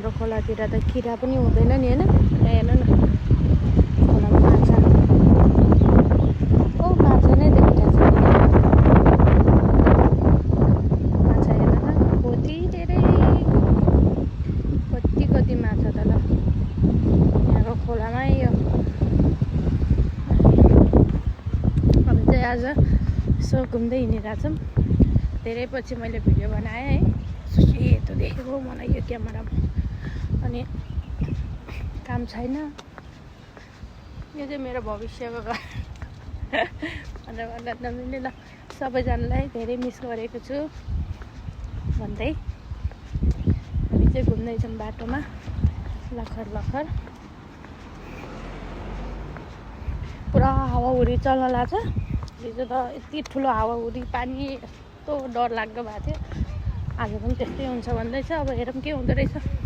हाम्रो खोलातिर त किरा पनि हुँदैन नि होइन। यहाँ हेर्नु न खोलामा माछा, ओ माछा नै देखिरहेछ नि। माछा हेर्नु त कति धेरै, कति माछा त ल यहाँको खोलामै। यो अब चाहिँ आज यसो घुम्दै हिँडिरहेको छौँ। धेरै पछि मैले भिडियो बनाएँ है, सेतो देखेको मलाई यो क्यामेरामा। अनि काम छैन, यो चाहिँ मेरो भविष्यको घर भनेर भन्दा नमिल्ने। ल सबैजनालाई धेरै मिस गरेको छु भन्दै हामी चाहिँ घुम्दैछौँ बाटोमा लखर लखर। पुरा हावाहुरी चल्न लाग्छ। हिजो त यति ठुलो हावाहुरी, पानी यस्तो डर लाग्दो भएको थियो। आज पनि त्यस्तै हुन्छ भन्दैछ, अब हेरौँ के हुँदो रहेछ।